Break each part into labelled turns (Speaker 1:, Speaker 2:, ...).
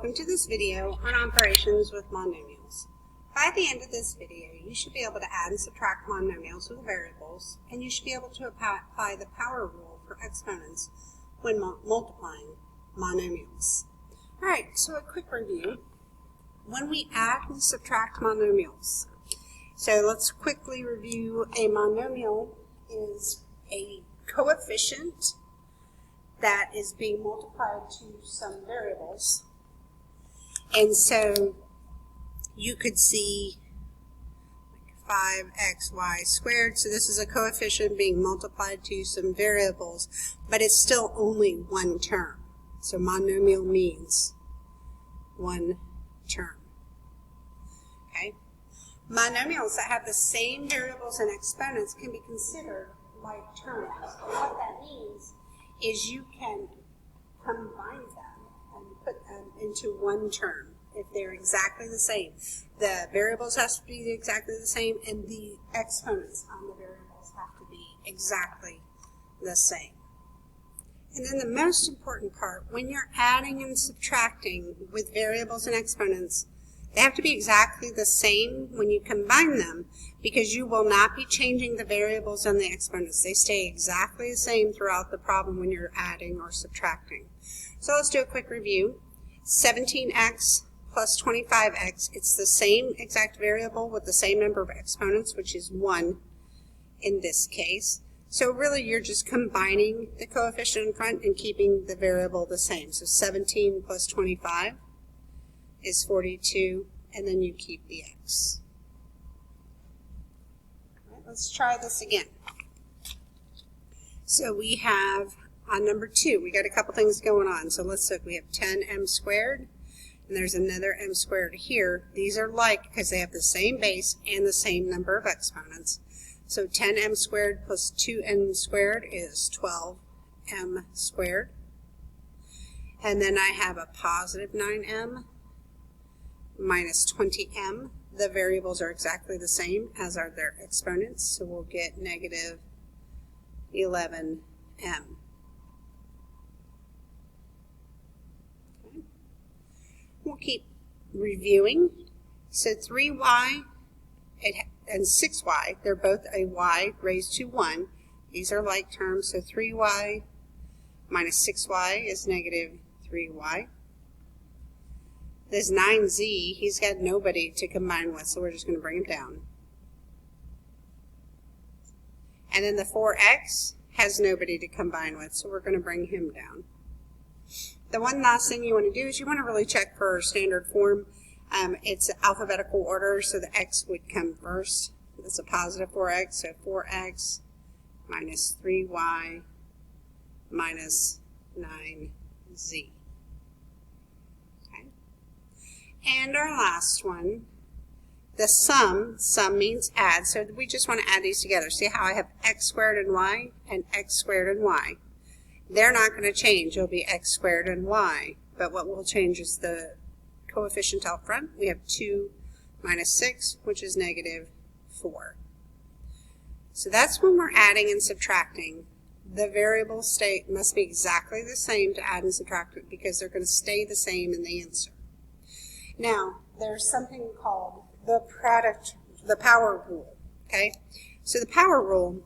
Speaker 1: welcome to this video on operations with monomials. By the end of this video, you should be able to add and subtract monomials with variables, and you should be able to apply the power rule for exponents when multiplying monomials. Alright, so a quick review. When we add and subtract monomials, so let's quickly review. A monomial is a coefficient that is being multiplied to some variables. And so you could see like 5xy squared. So this is a coefficient being multiplied to some variables, but it's still only one term. So monomial means one term. Okay? Monomials that have the same variables and exponents can be considered like terms. And what that means is you can combine them and put them into one term if they're exactly the same. The variables have to be exactly the same, and the exponents on the variables have to be exactly the same. And then the most important part, when you're adding and subtracting with variables and exponents, they have to be exactly the same when you combine them, because you will not be changing the variables and the exponents. They stay exactly the same throughout the problem when you're adding or subtracting. So let's do a quick review. 17x plus 25x, it's the same exact variable with the same number of exponents, which is 1 in this case. So really you're just combining the coefficient in front and keeping the variable the same. So 17 plus 25 is 42, and then you keep the x. All right, let's try this again. So we have, on number 2, we got a couple things going on. So let's look, we have 10m squared, and there's another m squared here. These are like because they have the same base and the same number of exponents. So 10m squared plus 2n squared is 12m squared. And then I have a positive 9m minus 20m. The variables are exactly the same as are their exponents, so we'll get negative 11m. Okay. We'll keep reviewing. So 3y and 6y, they're both a y raised to 1. These are like terms, so 3y minus 6y is negative 3y. This 9z, he's got nobody to combine with, so we're just going to bring him down. And then the 4x has nobody to combine with, so we're going to bring him down. The one last thing you want to do is you want to really check for standard form. It's alphabetical order, so the x would come first. That's a positive 4x, so 4x minus 3y minus 9z. And our last one, the sum means add, so we just want to add these together. See how I have x squared and y squared and y. They're not going to change. It'll be x squared and y, but what will change is the coefficient out front. We have 2 minus 6, which is negative 4. So that's when we're adding and subtracting. The variable state must be exactly the same to add and subtract it, because they're going to stay the same in the answer. Now, there's something called the power rule, okay? So the power rule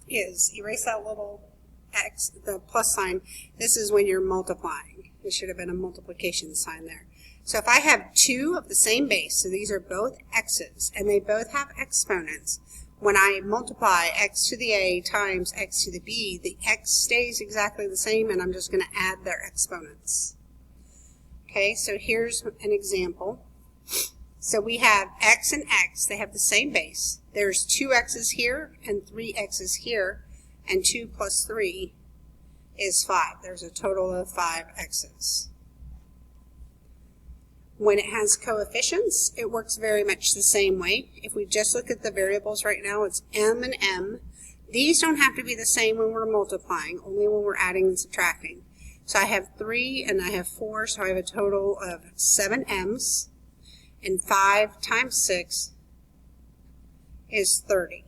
Speaker 1: is, erase that little x, the plus sign. This is when you're multiplying. There should have been a multiplication sign there. So if I have 2 of the same base, so these are both x's, and they both have exponents, when I multiply x to the a times x to the b, the x stays exactly the same, and I'm just going to add their exponents. Okay, so here's an example. So we have x and x, they have the same base. There's 2 x's here and 3 x's here, and 2 plus 3 is 5. There's a total of 5 x's. When it has coefficients, it works very much the same way. If we just look at the variables right now, it's m and m. These don't have to be the same when we're multiplying, only when we're adding and subtracting. So I have 3 and I have 4, so I have a total of 7 m's, and 5 times 6 is 30.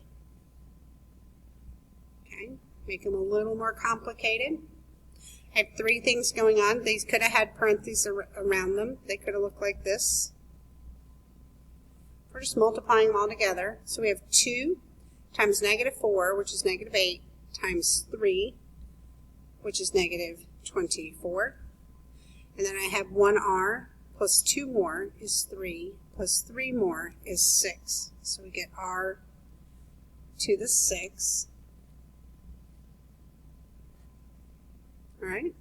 Speaker 1: Okay, make them a little more complicated. I have three things going on. These could have had parentheses around them. They could have looked like this. We're just multiplying them all together. So we have 2 times negative 4, which is negative 8, times 3, which is negative 24. And then I have 1r plus 2 more is 3, plus 3 more is 6. So we get r to the 6. All right,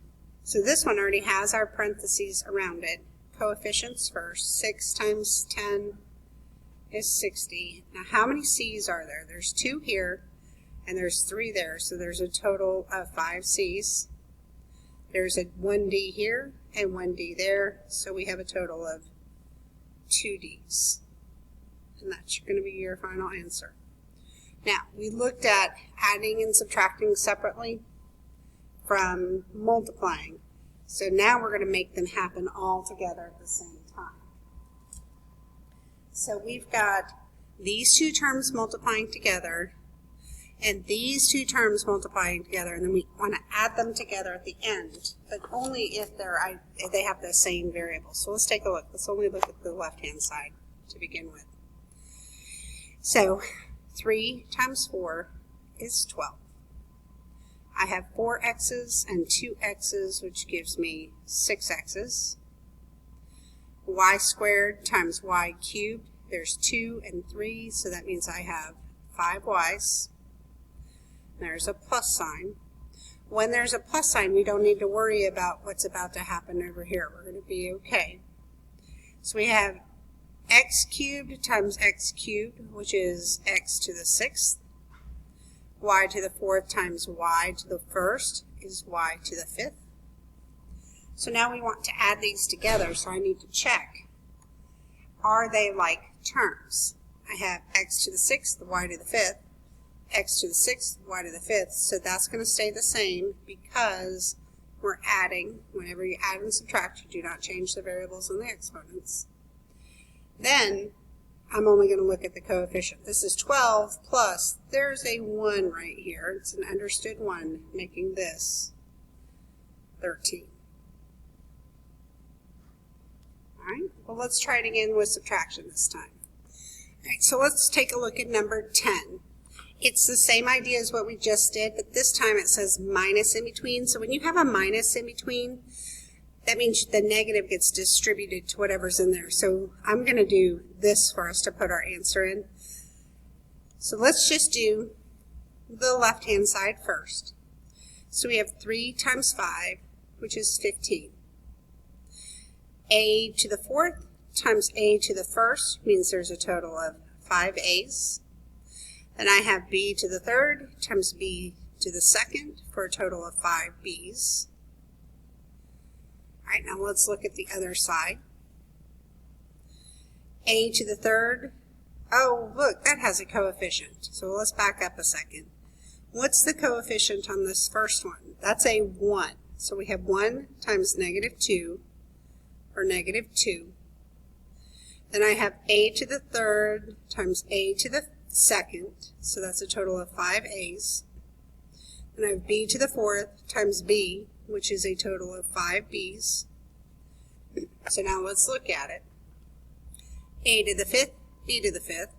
Speaker 1: so this one already has our parentheses around it. Coefficients first. 6 times 10 is 60. Now how many c's are there? There's 2 here and there's 3 there, so there's a total of 5 c's. There's a 1d here and 1d there, so we have a total of 2 d's. And that's going to be your final answer. Now, we looked at adding and subtracting separately from multiplying. So now we're going to make them happen all together at the same time. So we've got these two terms multiplying together and these two terms multiplying together, and then we want to add them together at the end, but only if they have the same variable. So let's take a look. Let's only look at the left-hand side to begin with. So 3 times 4 is 12. I have 4 x's and 2 x's, which gives me 6 x's. Y squared times y cubed, there's 2 and 3, so that means I have 5 y's. There's a plus sign. When there's a plus sign, we don't need to worry about what's about to happen over here. We're going to be okay. So we have x cubed times x cubed, which is x to the 6th. Y to the 4th times y to the 1st is y to the 5th. So now we want to add these together, so I need to check. Are they like terms? I have x to the 6th, y to the 5th, x to the 6th, y to the 5th, so that's going to stay the same because we're adding. Whenever you add and subtract, you do not change the variables and the exponents. Then I'm only going to look at the coefficient. This is 12 plus, there's a 1 right here. It's an understood 1, making this 13. All right, well, let's try it again with subtraction this time. All right, so let's take a look at number 10. It's the same idea as what we just did, but this time it says minus in between. So when you have a minus in between, that means the negative gets distributed to whatever's in there. So I'm going to do this for us to put our answer in. So let's just do the left-hand side first. So we have 3 times 5, which is 15. A to the 4th times a to the 1st means there's a total of 5 a's. Then I have b to the 3rd times b to the 2nd for a total of 5 b's. All right, now let's look at the other side. A to the 3rd. Oh, look, that has a coefficient. So let's back up a second. What's the coefficient on this first one? That's a 1. So we have 1 times negative 2, or negative 2. Then I have a to the 3rd times a to the 2nd, so that's a total of 5 a's. Then I have b to the 4th times b, which is a total of 5 b's. So now let's look at it. A to the 5th, b to the 5th,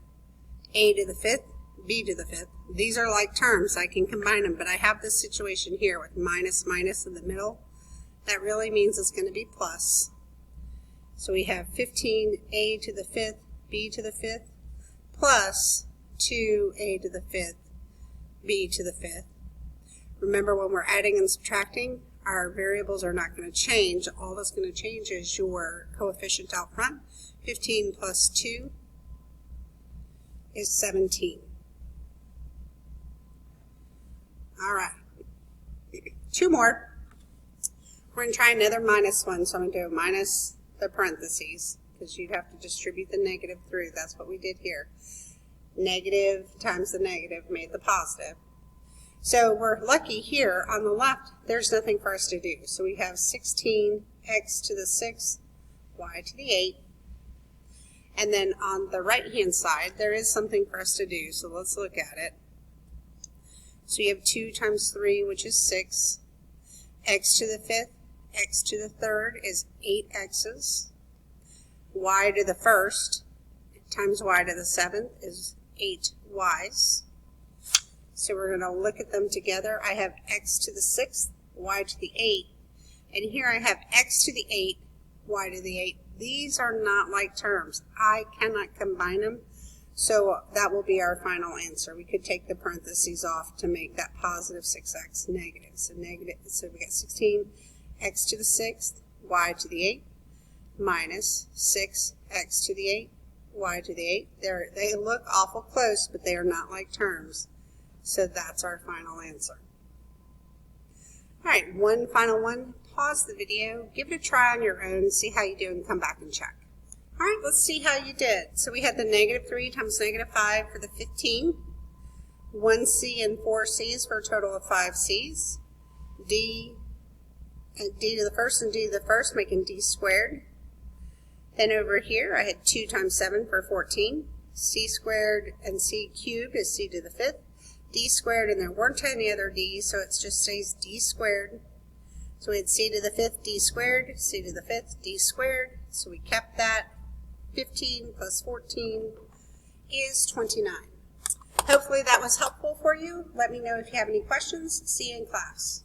Speaker 1: a to the 5th, b to the 5th. These are like terms. I can combine them, but I have this situation here with minus, minus in the middle. That really means it's going to be plus. So we have 15a to the 5th, b to the 5th, plus 2a to the 5th, b to the 5th. Remember, when we're adding and subtracting, our variables are not going to change. All that's going to change is your coefficient out front. 15 plus 2 is 17. All right. 2 more. We're going to try another minus one, so I'm going to do minus the parentheses, because you'd have to distribute the negative through. That's what we did here. Negative times the negative made the positive. So we're lucky here on the left, there's nothing for us to do. So we have 16x to the 6th, y to the 8. And then on the right-hand side, there is something for us to do. So let's look at it. So you have 2 times 3, which is 6. x to the 5th, x to the 3rd is 8x's. Y to the 1st times y to the 7th is 8y's. So we're going to look at them together. I have x to the 6th, y to the 8th, and here I have x to the 8th, y to the 8th. These are not like terms. I cannot combine them, so that will be our final answer. We could take the parentheses off to make that positive 6x negative. So we got 16 x to the 6th, y to the 8th, minus 6x to the 8th, y to the 8th. They look awful close, but they are not like terms. So that's our final answer. All right, one final one. Pause the video, give it a try on your own, see how you do, and come back and check. All right, let's see how you did. So we had the -3 times -5 for the 15, 1c and 4 c's for a total of 5 c's. D to the 1st and d to the 1st, making d squared. Then over here, I had 2 times 7 for 14. C squared and c cubed is c to the 5th. D squared, and there weren't any other d's, so it just stays d squared. So we had c to the 5th, d squared, c to the 5th, d squared. So we kept that. 15 plus 14 is 29. Hopefully that was helpful for you. Let me know if you have any questions. See you in class.